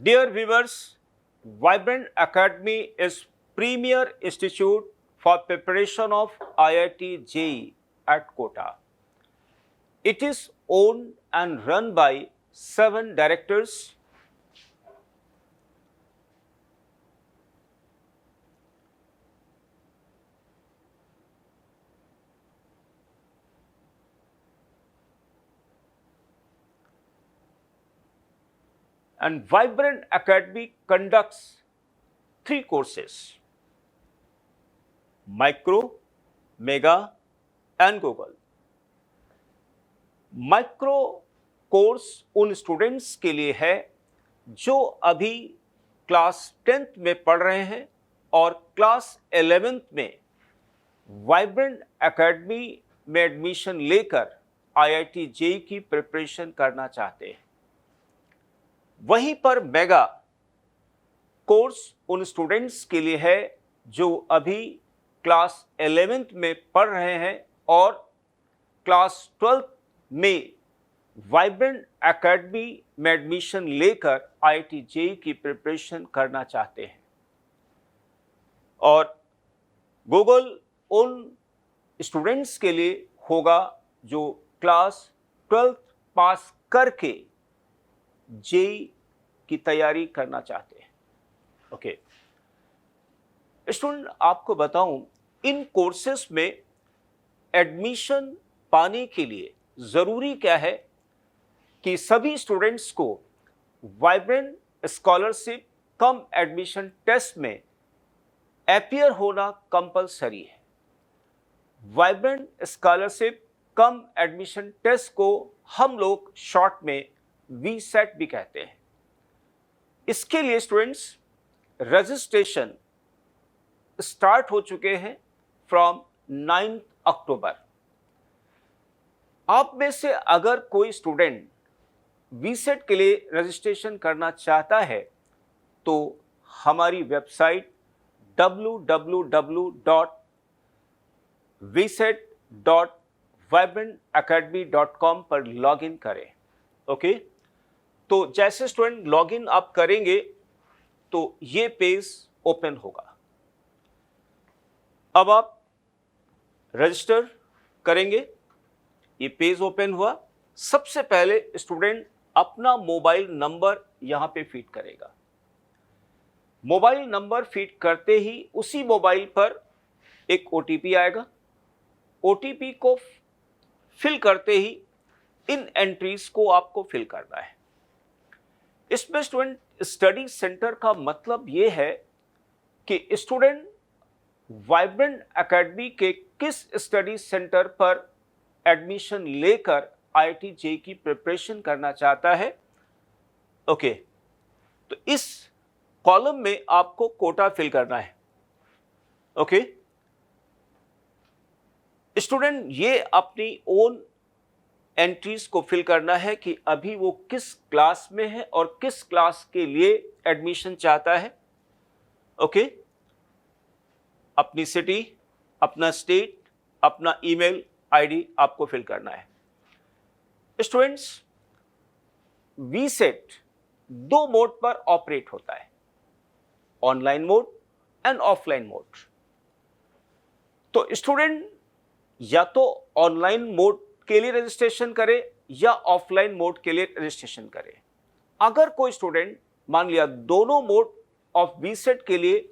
Dear viewers, Vibrant Academy is premier institute for preparation of IIT JEE at Kota. It is owned and run by 7 directors. And Vibrant Academy conducts 3 courses: Micro, Mega and Google. Micro course उन students के लिए है जो अभी class 10th में पढ़ रहे हैं और क्लास 11th में वाइब्रेंट एकेडमी में एडमिशन लेकर आईआईटी जेईई की प्रिपरेशन करना चाहते हैं। वहीं पर मेगा कोर्स उन स्टूडेंट्स के लिए है जो अभी क्लास 11th में पढ़ रहे हैं और क्लास 12th में वाइब्रेंट एकेडमी में एडमिशन लेकर आईआईटी जेईई की प्रिपरेशन करना चाहते हैं। और गूगल उन स्टूडेंट्स के लिए होगा जो क्लास 12th पास करके जेईई की तैयारी करना चाहते हैं। ओके स्टूडेंट, आपको बताऊं, इन कोर्सेस में एडमिशन पाने के लिए जरूरी क्या है कि सभी स्टूडेंट्स को वाइब्रेंट स्कॉलरशिप कम एडमिशन टेस्ट में अपीयर होना कंपलसरी है। वाइब्रेंट स्कॉलरशिप कम एडमिशन टेस्ट को हम लोग शॉर्ट में वीसेट भी कहते हैं। इसके लिए स्टूडेंट्स रजिस्ट्रेशन स्टार्ट हो चुके हैं फ्रॉम 9 अक्टूबर। आप में से अगर कोई स्टूडेंट वीसेट के लिए रजिस्ट्रेशन करना चाहता है तो हमारी वेबसाइट www.vset.vibrantacademy.com पर लॉगिन करें। ओके, तो जैसे स्टूडेंट लॉगिन आप करेंगे तो ये पेज ओपन होगा। अब आप रजिस्टर करेंगे, ये पेज ओपन हुआ। सबसे पहले स्टूडेंट अपना मोबाइल नंबर यहां पे फीड करेगा। मोबाइल नंबर फीड करते ही उसी मोबाइल पर एक ओटीपी आएगा। ओटीपी को फिल करते ही इन एंट्रीज को आपको फिल करना है। इसमें स्टूडेंट स्टडी सेंटर का मतलब यह है कि स्टूडेंट वाइब्रेंट एकेडमी के किस स्टडी सेंटर पर एडमिशन लेकर आईआईटी जेईई की प्रिपरेशन करना चाहता है। ओके, तो इस कॉलम में आपको कोटा फिल करना है। ओके स्टूडेंट, ये अपनी ओन एंट्रीज को फिल करना है कि अभी वो किस क्लास में है और किस क्लास के लिए एडमिशन चाहता है। ओके, अपनी सिटी, अपना स्टेट, अपना ईमेल आईडी आपको फिल करना है। स्टूडेंट्स, वीसेट 2 मोड पर ऑपरेट होता है, online mode and offline mode. तो स्टूडेंट या तो ऑनलाइन मोड के लिए रजिस्ट्रेशन करे या ऑफलाइन मोड के लिए रजिस्ट्रेशन करे। अगर कोई स्टूडेंट मान लिया दोनों मोड ऑफ वीसेट के लिए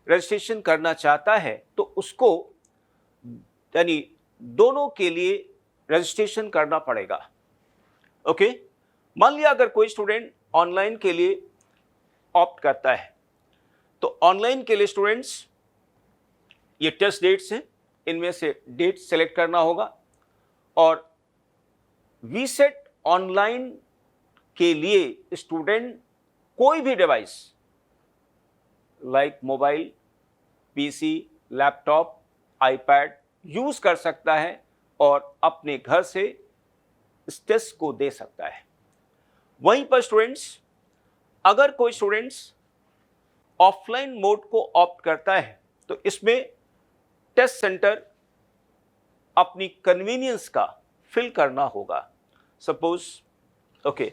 रजिस्ट्रेशन करना चाहता है तो उसको यानी दोनों के लिए रजिस्ट्रेशन करना पड़ेगा। ओके, मान लिया अगर कोई स्टूडेंट ऑनलाइन के लिए ऑप्ट करता है तो ऑनलाइन के लिए स्टूडेंट्स ये टेस्ट डेट्स हैं, इनमें से डेट सेलेक्ट करना होगा। और वीसेट ऑनलाइन के लिए स्टूडेंट कोई भी device like mobile, PC, laptop, iPad use कर सकता है और अपने घर से इस टेस्ट को दे सकता है। वहीं पर स्टूडेंट्स, अगर कोई स्टूडेंट्स ऑफलाइन मोड को ऑप्ट करता है तो इसमें टेस्ट सेंटर अपनी कन्वीनियंस का फिल करना होगा। सपोज ओके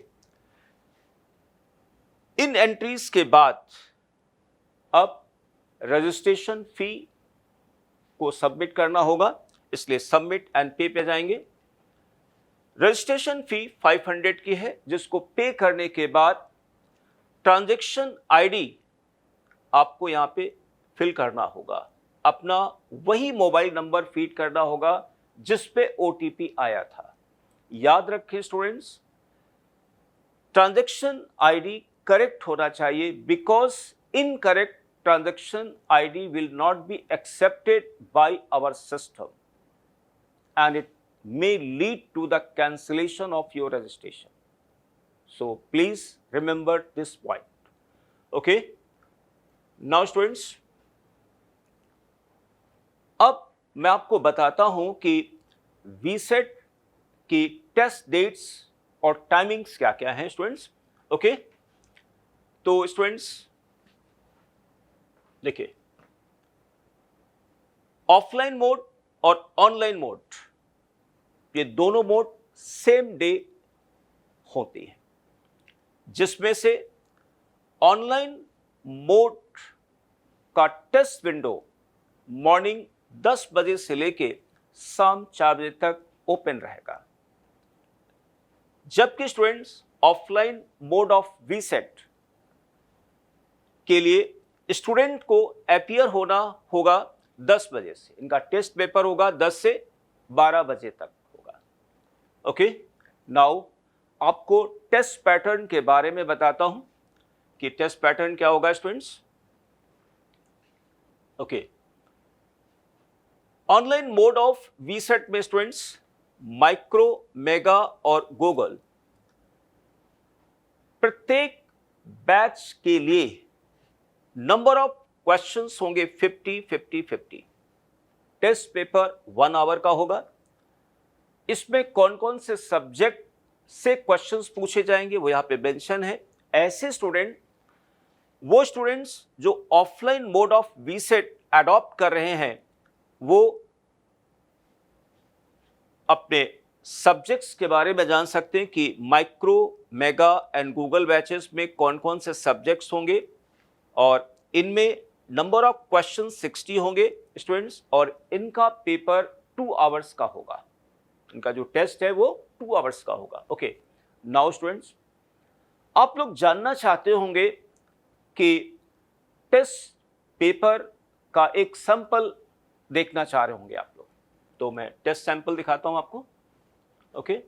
इन एंट्रीज के बाद अब रजिस्ट्रेशन फी को सबमिट करना होगा, इसलिए सबमिट एंड पे पे जाएंगे। रजिस्ट्रेशन फी 500 की है, जिसको पे करने के बाद ट्रांजैक्शन आईडी आपको यहां पे फिल करना होगा, अपना वही मोबाइल नंबर फीड करना होगा जिस पे ओटीपी आया था। याद रखें स्टूडेंट्स, ट्रांजैक्शन आईडी करेक्ट होना चाहिए, because incorrect transaction ID will not be accepted by our system and it may lead to the cancellation of your registration. So please remember this point. Okay? Now students, अब मैं आपको बताता हूं कि VSET की test dates और timings क्या क्या हैं स्टूडेंट्स। ओके, तो स्टूडेंट्स देखिए, ऑफलाइन मोड और ऑनलाइन मोड, ये दोनों मोड सेम डे होती हैं, जिसमें से ऑनलाइन मोड का टेस्ट विंडो मॉर्निंग 10 बजे से लेके शाम 4 बजे तक ओपन रहेगा, जबकि students offline mode of VSAT के लिए स्टूडेंट को अपीयर होना होगा 10 बजे से, इनका टेस्ट पेपर होगा 10 से 12 बजे तक होगा। ओके, नाउ आपको टेस्ट पैटर्न के बारे में बताता हूं कि टेस्ट पैटर्न क्या होगा students. Okay, online mode of VSAT में स्टूडेंट्स माइक्रो, मेगा और गूगल प्रत्येक बैच के लिए नंबर ऑफ क्वेश्चंस होंगे 50-50-50। टेस्ट पेपर 1 आवर का होगा। इसमें कौन कौन से सब्जेक्ट से क्वेश्चंस पूछे जाएंगे वो यहां पे मेंशन है। ऐसे स्टूडेंट, वो स्टूडेंट्स जो offline mode of VSAT adopt कर रहे हैं, वो अपने सब्जेक्ट्स के बारे में जान सकते हैं कि micro, mega and Google batches में कौन कौन से सब्जेक्ट्स होंगे और इनमें नंबर ऑफ क्वेश्चन 60 होंगे स्टूडेंट्स, और इनका पेपर 2 आवर्स का होगा। इनका जो टेस्ट है वो 2 आवर्स का होगा। ओके, नाउ स्टूडेंट्स, आप लोग जानना चाहते होंगे कि टेस्ट पेपर का एक सैंपल देखना चाह रहे होंगे आप लोग, तो मैं टेस्ट सैंपल दिखाता हूं आपको। Okay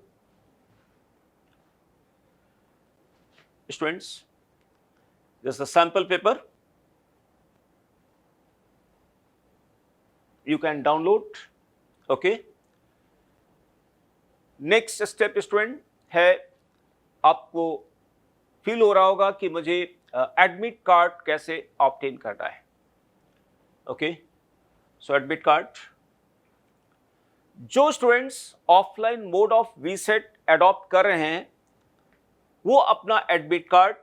students, this is a sample paper, you can download. okay, next step student है, आपको फील हो रहा होगा कि मुझे एडमिट कार्ड कैसे ऑब्टेन करना है। ओके, सो एडमिट कार्ड, जो students offline mode of VSAT adopt कर रहे हैं वो अपना एडमिट कार्ड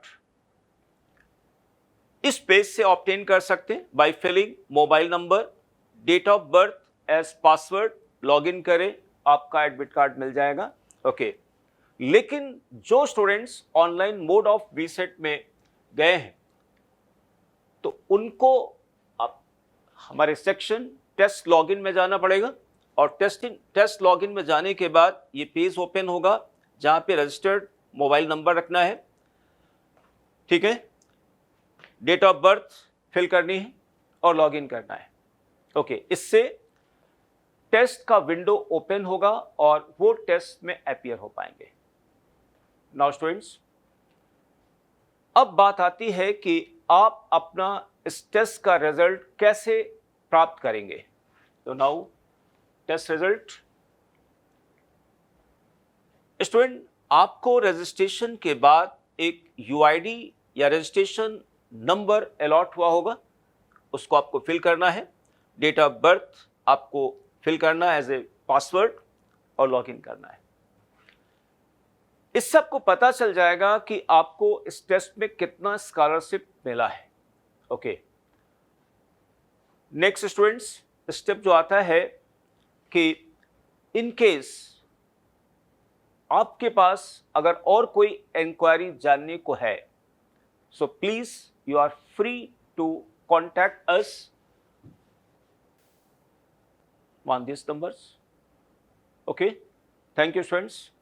इस पेज से ऑब्टेन कर सकते हैं by filling mobile number, date of birth as password, login करें, आपका एडमिट कार्ड मिल जाएगा। ओके, लेकिन जो students online mode of VSAT में गए हैं तो उनको अब हमारे सेक्शन टेस्ट लॉगिन में जाना पड़ेगा, और टेस्ट लॉगिन में जाने के बाद ये पेज ओपन होगा जहां पे रजिस्टर्ड मोबाइल नंबर रखना है, ठीक है, डेट ऑफ बर्थ फिल करनी है और लॉगिन करना है। ओके, इससे टेस्ट का विंडो ओपन होगा और वो टेस्ट में अपीयर हो पाएंगे। नाउ स्टूडेंट्स, अब बात आती है कि आप अपना इस टेस्ट का रिजल्ट कैसे प्राप्त करेंगे। तो नाउ टेस्ट रिजल्ट, स्टूडेंट आपको रजिस्ट्रेशन के बाद एक यूआईडी या रजिस्ट्रेशन नंबर अलॉट हुआ होगा, उसको आपको फिल करना है, डेट ऑफ बर्थ आपको फिल करना है एज ए पासवर्ड और लॉगिन करना है। इससे आपको पता चल जाएगा कि आपको इस टेस्ट में कितना स्कॉलरशिप मिला है। ओके, नेक्स्ट स्टूडेंट्स, स्टेप जो आता है कि इन केस आपके पास अगर और कोई इंक्वायरी जानने को है So please, you are free to contact us on these numbers. Okay, thank you, students.